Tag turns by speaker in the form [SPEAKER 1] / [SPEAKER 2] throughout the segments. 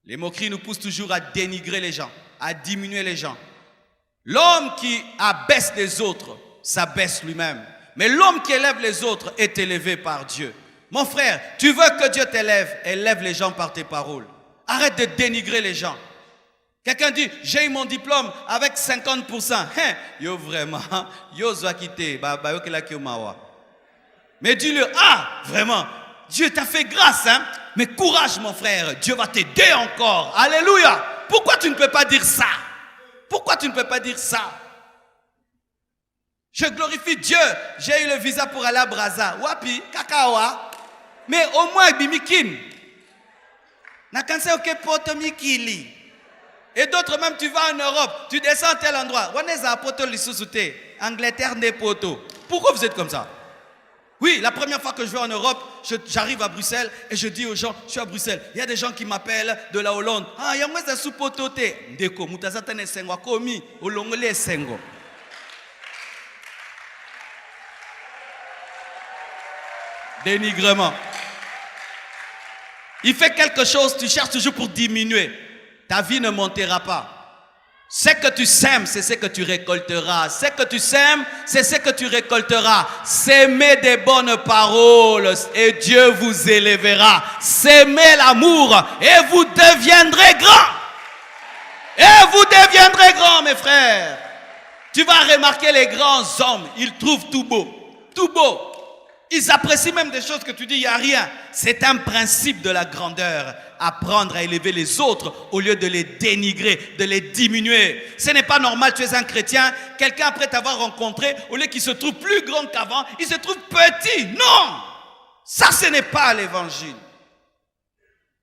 [SPEAKER 1] Les moqueries nous poussent toujours à dénigrer les gens, à diminuer les gens. L'homme qui abaisse les autres s'abaisse lui-même. Mais l'homme qui élève les autres est élevé par Dieu. Mon frère, tu veux que Dieu t'élève, élève les gens par tes paroles. Arrête de dénigrer les gens. Quelqu'un dit, j'ai eu mon diplôme avec 50%. Hein? Yo vraiment, yo zoa quitter, yo kela ki mawa. Mais dis-le, ah, vraiment, Dieu t'a fait grâce, hein? Mais courage mon frère, Dieu va t'aider encore. Alléluia. Pourquoi tu ne peux pas dire ça? Pourquoi tu ne peux pas dire ça? Je glorifie Dieu. J'ai eu le visa pour aller à Brazza. Wapi, kakawa. Mais au moins, bimikin. Nakanse oke poto mikili. Et d'autres même, tu vas en Europe, tu descends à tel endroit. Waneza poto lissusute. Angleterre ne poto. Pourquoi vous êtes comme ça? Oui, la première fois que je vais en Europe, j'arrive à Bruxelles et je dis aux gens, je suis à Bruxelles. Il y a des gens qui m'appellent de la Hollande. Ah, il y a moins de sous-potote. Ndeko, mutasatane sengo, komi, olongole sengo. Dénigrement. Il fait quelque chose, tu cherches toujours pour diminuer. Ta vie ne montera pas. Ce que tu sèmes, c'est ce que tu récolteras. Ce que tu sèmes, c'est ce que tu récolteras. S'aimer des bonnes paroles et Dieu vous élèvera. S'aimer l'amour et vous deviendrez grands. Et vous deviendrez grands, mes frères. Tu vas remarquer les grands hommes, ils trouvent tout beau. Tout beau. Ils apprécient même des choses que tu dis, il n'y a rien. C'est un principe de la grandeur. Apprendre à élever les autres au lieu de les dénigrer, de les diminuer. Ce n'est pas normal, tu es un chrétien. Quelqu'un après t'avoir rencontré, au lieu qu'il se trouve plus grand qu'avant, il se trouve petit. Non! Ça, ce n'est pas l'évangile.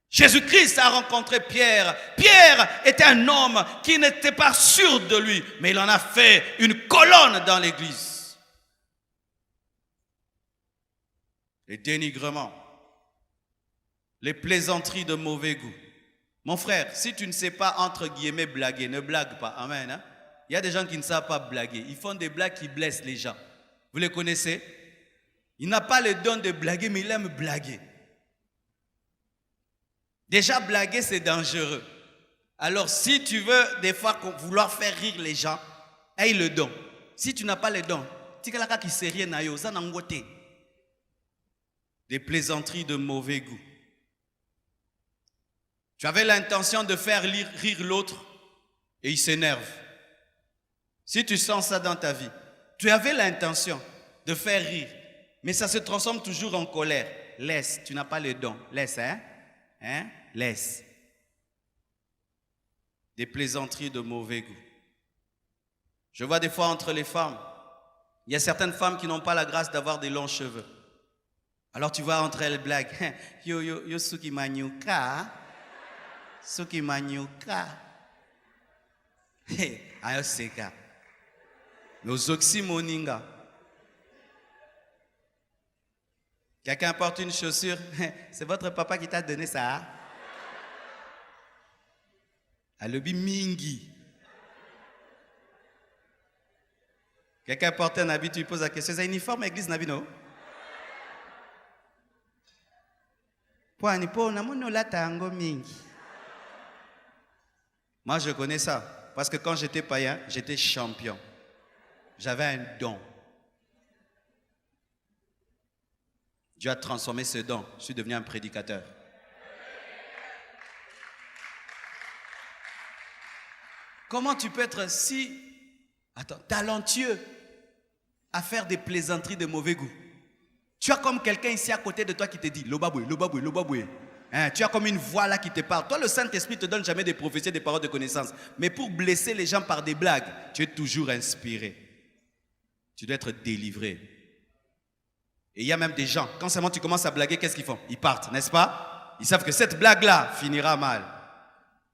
[SPEAKER 1] Jésus-Christ a rencontré Pierre. Pierre était un homme qui n'était pas sûr de lui, mais il en a fait une colonne dans l'église. Les dénigrements, les plaisanteries de mauvais goût. Mon frère, si tu ne sais pas entre guillemets blaguer, ne blague pas. Amen. Hein? Il y a des gens qui ne savent pas blaguer. Ils font des blagues qui blessent les gens. Vous les connaissez? Il n'a pas le don de blaguer, mais il aime blaguer. Déjà, blaguer, c'est dangereux. Alors, si tu veux des fois vouloir faire rire les gens, aie le don. Si tu n'as pas le don, tu n'as pas qui sait rien à eux, ça n'a pas des plaisanteries de mauvais goût. Tu avais l'intention de faire rire l'autre et il s'énerve. Si tu sens ça dans ta vie, tu avais l'intention de faire rire, mais ça se transforme toujours en colère. Laisse, tu n'as pas le don. Laisse, hein? Hein? Laisse. Des plaisanteries de mauvais goût. Je vois des fois entre les femmes, il y a certaines femmes qui n'ont pas la grâce d'avoir des longs cheveux. Alors tu vois entre elles blagues. Yo suki manyuka. Suki manyuka. Ayo seka. Nos oxymoninga. Quelqu'un porte une chaussure. C'est votre papa qui t'a donné ça. Alobi mingi. Quelqu'un porte un habit, tu lui poses la question. C'est un uniforme église Nabino? Moi, je connais ça. Parce que quand j'étais païen, j'étais champion. J'avais un don. Dieu a transformé ce don. Je suis devenu un prédicateur. Comment tu peux être si talentueux à faire des plaisanteries de mauvais goût? Tu as comme quelqu'un ici à côté de toi qui te dit Lobaboué, Lobaboué, Lobaboué. Hein, tu as comme une voix là qui te parle. Toi, le Saint-Esprit ne te donne jamais des prophéties, des paroles de connaissance. Mais pour blesser les gens par des blagues, tu es toujours inspiré. Tu dois être délivré. Et il y a même des gens, quand seulement tu commences à blaguer, qu'est-ce qu'ils font? Ils partent, n'est-ce pas? Ils savent que cette blague-là finira mal.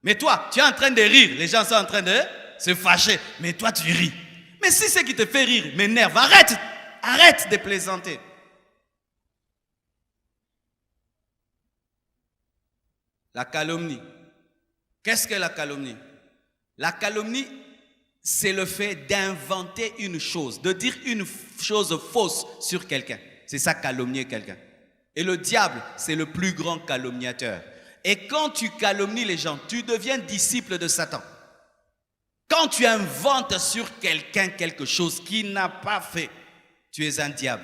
[SPEAKER 1] Mais toi, tu es en train de rire. Les gens sont en train de se fâcher. Mais toi, tu ris. Mais si ce qui te fait rire m'énerve, arrête de plaisanter. La calomnie. Qu'est-ce que la calomnie? La calomnie, c'est le fait d'inventer une chose, de dire une chose fausse sur quelqu'un. C'est ça, calomnier quelqu'un. Et le diable, c'est le plus grand calomniateur. Et quand tu calomnies les gens, tu deviens disciple de Satan. Quand tu inventes sur quelqu'un quelque chose qu'il n'a pas fait, tu es un diable.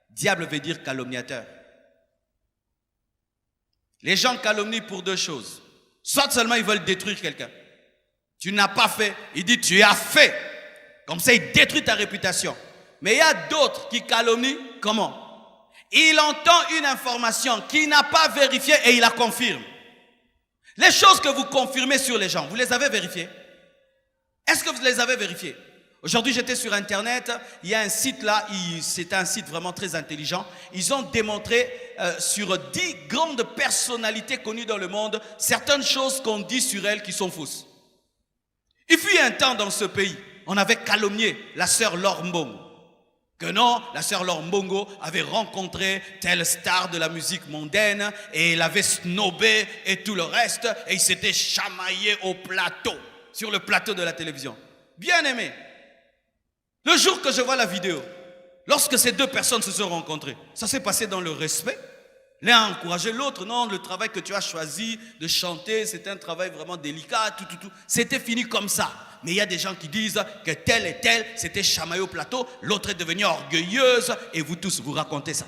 [SPEAKER 1] Diable veut dire calomniateur. Les gens calomnient pour deux choses. Soit seulement ils veulent détruire quelqu'un. Tu n'as pas fait, il dit tu as fait. Comme ça, il détruit ta réputation. Mais il y a d'autres qui calomnient. Comment? Il entend une information qu'il n'a pas vérifiée et il la confirme. Les choses que vous confirmez sur les gens, vous les avez vérifiées? Est-ce que vous les avez vérifiées? Aujourd'hui, j'étais sur Internet, il y a un site là, c'est un site vraiment très intelligent. Ils ont démontré sur 10 grandes personnalités connues dans le monde, certaines choses qu'on dit sur elles qui sont fausses. Il fut un temps dans ce pays, on avait calomnié la sœur Laure Mbongo. Que non, la sœur Laure Mbongo avait rencontré telle star de la musique mondaine et il avait snobé et tout le reste et il s'était chamaillé au plateau, sur le plateau de la télévision. Bien aimé. Le jour que je vois la vidéo, lorsque ces deux personnes se sont rencontrées, ça s'est passé dans le respect. L'un a encouragé l'autre. Non, le travail que tu as choisi de chanter, c'était un travail vraiment délicat, tout. C'était fini comme ça. Mais il y a des gens qui disent que tel et tel, c'était chamaillé au plateau, l'autre est devenue orgueilleuse, et vous tous, vous racontez ça.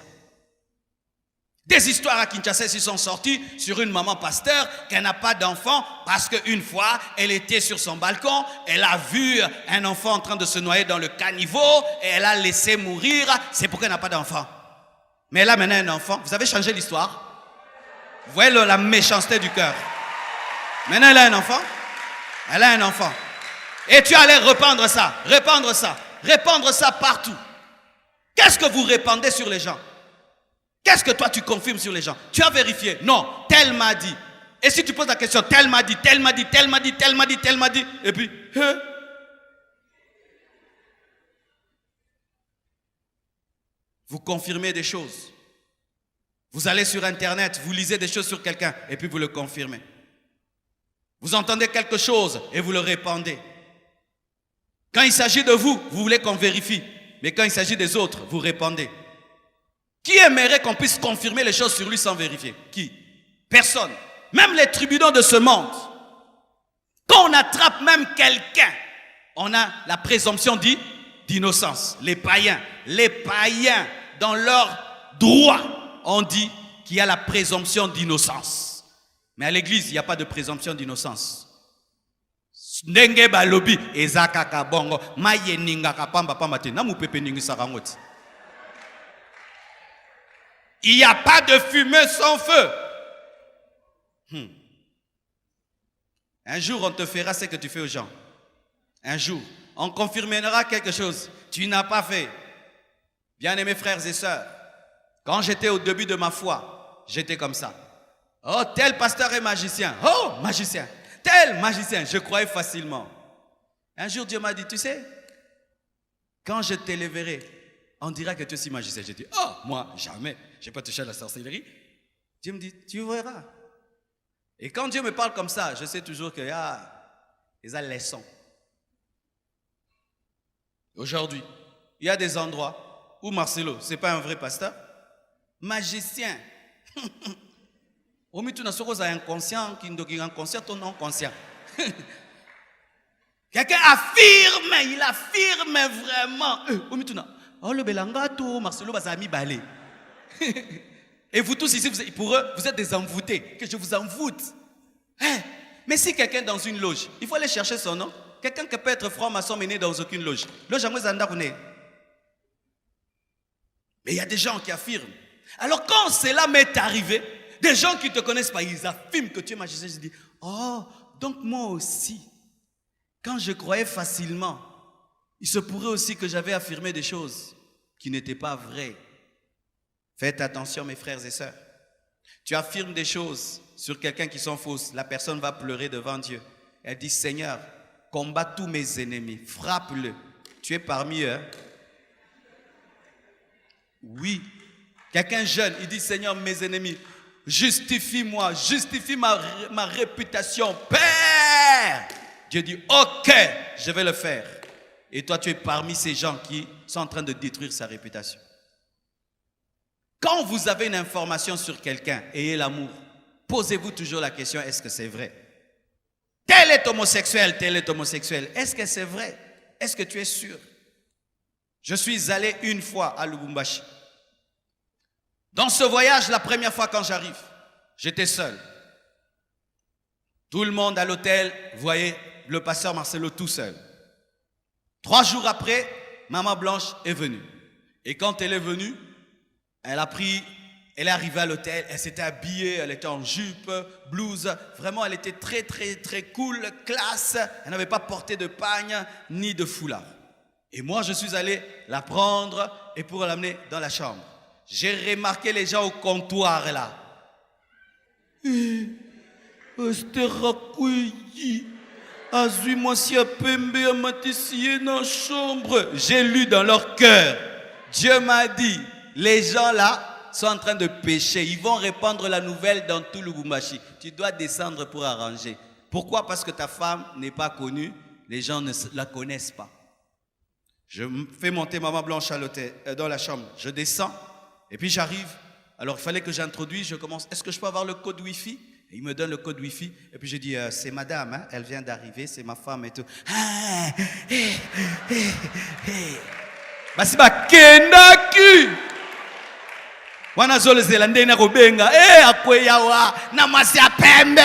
[SPEAKER 1] Des histoires à Kinshasa s'y sont sorties sur une maman pasteur qui n'a pas d'enfant parce qu'une fois, elle était sur son balcon, elle a vu un enfant en train de se noyer dans le caniveau et elle a laissé mourir, c'est pourquoi elle n'a pas d'enfant. Mais elle a maintenant un enfant. Vous avez changé l'histoire? Vous voyez la méchanceté du cœur. Maintenant, elle a un enfant. Elle a un enfant. Et tu allais répandre ça partout. Qu'est-ce que vous répandez sur les gens? Qu'est-ce que toi tu confirmes sur les gens? Tu as vérifié? Non, tel m'a dit. Et si tu poses la question, tel m'a dit, et puis, vous confirmez des choses. Vous allez sur Internet, vous lisez des choses sur quelqu'un, et puis vous le confirmez. Vous entendez quelque chose, et vous le répandez. Quand il s'agit de vous, vous voulez qu'on vérifie. Mais quand il s'agit des autres, vous répandez. Qui aimerait qu'on puisse confirmer les choses sur lui sans vérifier? Qui? Personne. Même les tribunaux de ce monde. Quand on attrape même quelqu'un, on a la présomption d'innocence. Les païens, dans leur droit, on dit qu'il y a la présomption d'innocence. Mais à l'église, il n'y a pas de présomption d'innocence. Ndenge balobi ezakaka bongo mayeninga kapamba pamba te namu pepe ningi sarangoti. Il n'y a pas de fumée sans feu. Un jour, on te fera ce que tu fais aux gens. Un jour, on confirmera quelque chose. Tu n'as pas fait. Bien-aimés frères et sœurs, quand j'étais au début de ma foi, j'étais comme ça. Oh, tel pasteur est magicien. Oh, magicien. Tel magicien. Je croyais facilement. Un jour, Dieu m'a dit, tu sais, quand je t'élèverai, on dira que tu es si magicien. J'ai dit, oh, moi, jamais. Je n'ai pas touché à la sorcellerie. Dieu me dit, tu verras. Et quand Dieu me parle comme ça, je sais toujours qu'il y a des leçons. Aujourd'hui, il y a des endroits où Marcelo, ce n'est pas un vrai pasteur, magicien. Au milieu de nous, inconscient, qui est inconscient ou non conscient. Quelqu'un affirme, il affirme vraiment. Au milieu de nous, oh le belangato, Marcelo Bazami Balé. Et vous tous ici, pour eux, vous êtes des envoûtés, que je vous envoûte. Mais si quelqu'un est dans une loge, il faut aller chercher son nom. Quelqu'un qui peut être franc-maçon mais né dans aucune loge. Mais il y a des gens qui affirment. Alors quand cela m'est arrivé, des gens qui ne te connaissent pas, ils affirment que tu es magicien. Je dis, oh, donc moi aussi, quand je croyais facilement, il se pourrait aussi que j'avais affirmé des choses qui n'étaient pas vraies. Faites attention mes frères et sœurs. Tu affirmes des choses sur quelqu'un qui sont fausses. La personne va pleurer devant Dieu. Elle dit, Seigneur, combat tous mes ennemis, frappe-le. Tu es parmi eux. Oui. Quelqu'un jeune, il dit, Seigneur, mes ennemis, justifie-moi, justifie ma réputation. Père! Dieu dit, ok, je vais le faire. Et toi, tu es parmi ces gens qui sont en train de détruire sa réputation. Quand vous avez une information sur quelqu'un, ayez l'amour. Posez-vous toujours la question, est-ce que c'est vrai? Tel est homosexuel, tel est homosexuel. Est-ce que c'est vrai? Est-ce que tu es sûr? Je suis allé une fois à Lubumbashi. Dans ce voyage, la première fois quand j'arrive, j'étais seul. Tout le monde à l'hôtel voyait le pasteur Marcelo tout seul. 3 jours après, Maman Blanche est venue. Et quand elle est venue, elle est arrivée à l'hôtel, elle s'était habillée, elle était en jupe, blouse. Vraiment, elle était très, très, très cool, classe. Elle n'avait pas porté de pagne ni de foulard. Et moi, je suis allé la prendre et pour l'amener dans la chambre. J'ai remarqué les gens au comptoir là. J'ai lu dans leur cœur. Dieu m'a dit, les gens là sont en train de pécher. Ils vont répandre la nouvelle dans tout Lubumbashi. Tu dois descendre pour arranger. Pourquoi? Parce que ta femme n'est pas connue. Les gens ne la connaissent pas. Je fais monter Maman Blanche à l'hôtel, dans la chambre. Je descends et puis j'arrive. Alors il fallait que j'introduise. Je commence. Est-ce que je peux avoir le code Wi-Fi? Et il me donne le code Wi-Fi. Et puis je dis, c'est madame, hein, elle vient d'arriver, c'est ma femme et tout. Basiba Kendaki. Wana zole zelande na kobenga. Akweyawa na mwasi ya pembe.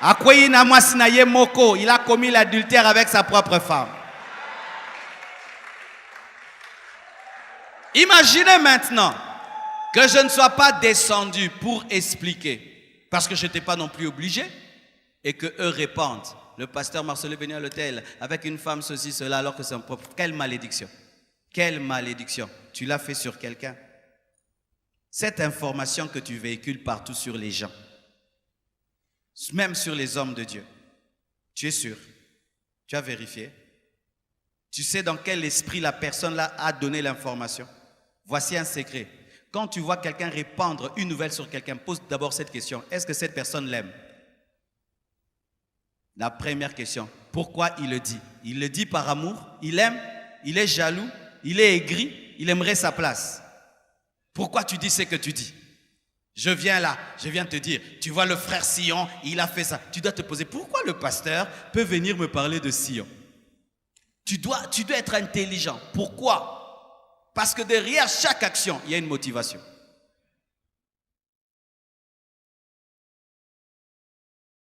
[SPEAKER 1] Akweyi na mwasi na ye moko. Il a commis l'adultère avec sa propre femme. Imaginez maintenant que je ne sois pas descendu pour expliquer. Parce que je n'étais pas non plus obligé. Et qu'eux répandent. Le pasteur Marcelo est venu à l'hôtel avec une femme, ceci, cela, alors que c'est un propre. Quelle malédiction. Quelle malédiction. Tu l'as fait sur quelqu'un. Cette information que tu véhicules partout sur les gens. Même sur les hommes de Dieu. Tu es sûr? Tu as vérifié? Tu sais dans quel esprit la personne là a donné l'information? Voici un secret. Quand tu vois quelqu'un répandre une nouvelle sur quelqu'un, pose d'abord cette question. Est-ce que cette personne l'aime? La première question. Pourquoi il le dit? Il le dit par amour? Il aime? Il est jaloux? Il est aigri? Il aimerait sa place? Pourquoi tu dis ce que tu dis? Je viens là, je viens te dire, tu vois le frère Sion, il a fait ça. Tu dois te poser, pourquoi le pasteur peut venir me parler de Sion? Tu dois être intelligent. Pourquoi? Parce que derrière chaque action, il y a une motivation.